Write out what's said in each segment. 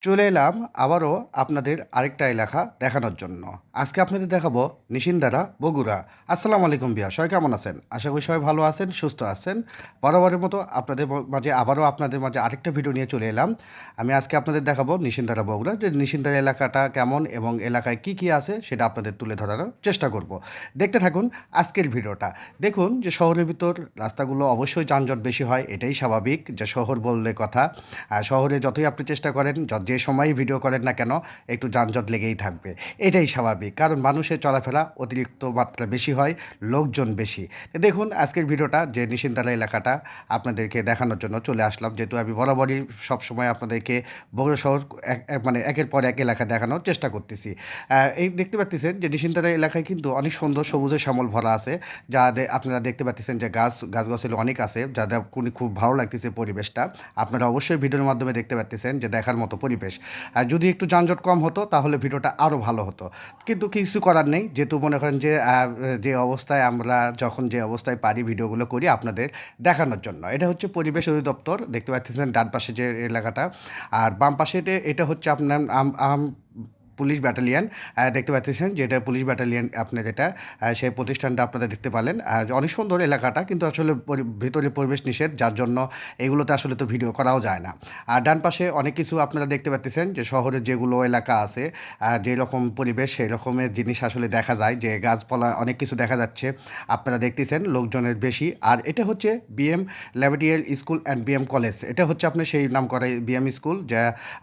চলে এলাম আবারও আপনাদের আরেকটা এলাকা দেখানোর জন্য। আজকে আপনাদের দেখাবো নিশিন্দারা, বগুড়া। আসসালামু আলাইকুম ভিউয়ার, সবাই কেমন আছেন? আশা করি সবাই ভালো আছেন, সুস্থ আছেন। বরাবরের মতো আপনাদের মাঝে আরেকটা ভিডিও নিয়ে চলে এলাম। আমি আজকে আপনাদের দেখাবো নিশিন্দারা, বগুড়া। যে নিশিন্দারা এলাকাটা কেমন এবং এলাকায় কি কি আছে সেটা আপনাদের তুলে ধরার চেষ্টা করব। দেখতে থাকুন আজকের ভিডিওটা। দেখুন যে শহরের ভিতর রাস্তাগুলো অবশ্যই যানজট বেশি হয়, এটাই স্বাভাবিক। যে শহর বললে কথা, শহরে যতই আপনি চেষ্টা করেন, যে সময়ই ভিডিও করেন না কেন, একটু যানজট লেগেই থাকবে। এটাই স্বাভাবিক, কারণ মানুষের চলাফেরা অতিরিক্ত মাত্রা বেশি হয়, লোকজন বেশি। তো দেখুন আজকের ভিডিওটা যে নিশিন্দারা এলাকাটা আপনাদেরকে দেখানোর জন্য চলে আসলাম, যেহেতু আমি বরাবরই সবসময় আপনাদেরকে বগুড়া শহর মানে একের পর এক এলাকা দেখানোর চেষ্টা করতেছি। এই দেখতে পাচ্ছেন যে নিশিন্দারা এলাকায় কিন্তু অনেক সুন্দর সবুজে শ্যামল ভরা আছে, যা আপনারা দেখতে পাচ্ছেন যে গাছগাছালি অনেক আছে, যাদের খুব ভালো লাগতেছে পরিবেশটা। আপনারা অবশ্যই ভিডিওর মাধ্যমে দেখতে পাচ্ছেন যে দেখার মতো পরিবেশ। আর যদি একটু যানজট কম হতো তাহলে ভিডিওটা আরও ভালো হতো, কিন্তু কিছু করার নেই। যেহেতু মনে করেন যে যে অবস্থায় আমরা যখন যে অবস্থায় পারি ভিডিওগুলো করি আপনাদের দেখানোর জন্য। এটা হচ্ছে পরিবেশ অধিদপ্তর, দেখতে পাচ্ছেন ডান পাশে যে এলাকাটা। আর বাম পাশে এটা হচ্ছে আপনার পুলিশ ব্যাটালিয়ন। দেখতে পাচ্ছেন যে এটা পুলিশ ব্যাটালিয়ন, আপনার এটা সেই প্রতিষ্ঠানটা আপনারা দেখতে পেলেন। অনেক সুন্দর এলাকাটা, কিন্তু আসলে ভিতরে পরিবেশ নিষেধ, যার জন্য এগুলোতে আসলে তো ভিডিও করাও যায় না। আর ডান পাশে অনেক কিছু আপনারা দেখতে পাচ্ছেন যে শহরের যেগুলো এলাকা আছে, যেরকম পরিবেশ সেই রকমের জিনিস আসলে দেখা যায়, যে গাছপালা অনেক কিছু দেখা যাচ্ছে। আপনারা দেখতেছেন লোকজনের বেশি। আর এটা হচ্ছে BM laboratorial school and BM college. এটা হচ্ছে আপনার সেই নাম করা বিএম স্কুল, যা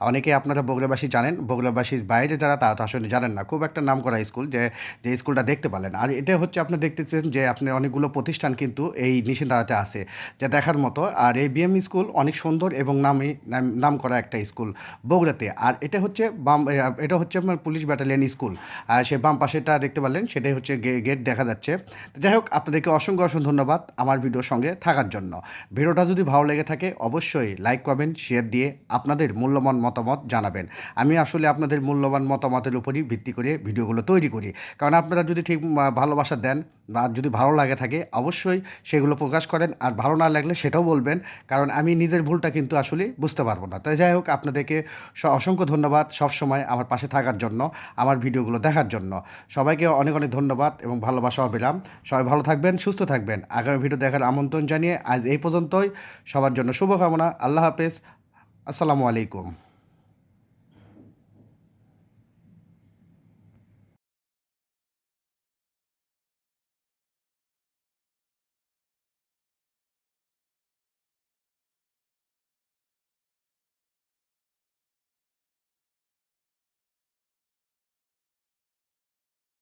অনেকে আপনারা বগুড়াবাসী জানেন, বগুড়াবাসীর বাইরে যারা তারা তো আসলে জানেন না। খুব একটা নাম করা স্কুল, যে যে স্কুলটা দেখতে পেলেন। আর এটা হচ্ছে আপনি দেখতেছেন যে আপনি অনেকগুলো প্রতিষ্ঠান কিন্তু এই নিশিন্দারাতে আছে, যা দেখার মতো। আর এই বিএম স্কুল অনেক সুন্দর এবং নাম করা একটা স্কুল বগুড়াতে। আর এটা হচ্ছে আপনার পুলিশ ব্যাটালিয়ন স্কুল। আর সে বাম পাশেটা দেখতে পেলেন, সেটাই হচ্ছে গেট দেখা যাচ্ছে। তো যাই হোক, আপনাদেরকে অসংখ্য অসংখ্য ধন্যবাদ আমার ভিডিওর সঙ্গে থাকার জন্য। ভিডিওটা যদি ভালো লেগে থাকে অবশ্যই লাইক, কমেন্ট, শেয়ার দিয়ে আপনাদের মূল্যবান মতামত জানাবেন। আমি আসলে আপনাদের মূল্যবান মতামতের উপরই ভিত্তি করে ভিডিওগুলো তৈরি করি। কারণ আপনারা যদি ঠিক ভালোবাসা দেন বা যদি ভালো লাগে থাকে অবশ্যই সেগুলো প্রকাশ করেন, আর ভালো না লাগলে সেটাও বলবেন। কারণ আমি নিজের ভুলটা কিন্তু আসলে বুঝতে পারবো না। তাই যাই হোক, আপনাদেরকে অসংখ্য ধন্যবাদ সবসময় আমার পাশে থাকার জন্য, আমার ভিডিওগুলো দেখার জন্য। সবাইকে অনেক অনেক ধন্যবাদ এবং ভালোবাসা পেলাম। সবাই ভালো থাকবেন, সুস্থ থাকবেন। আগামী ভিডিও দেখার আমন্ত্রণ জানিয়ে আজ এই পর্যন্তই। সবার জন্য শুভকামনা। আল্লাহ হাফেজ। আসসালামু আলাইকুম।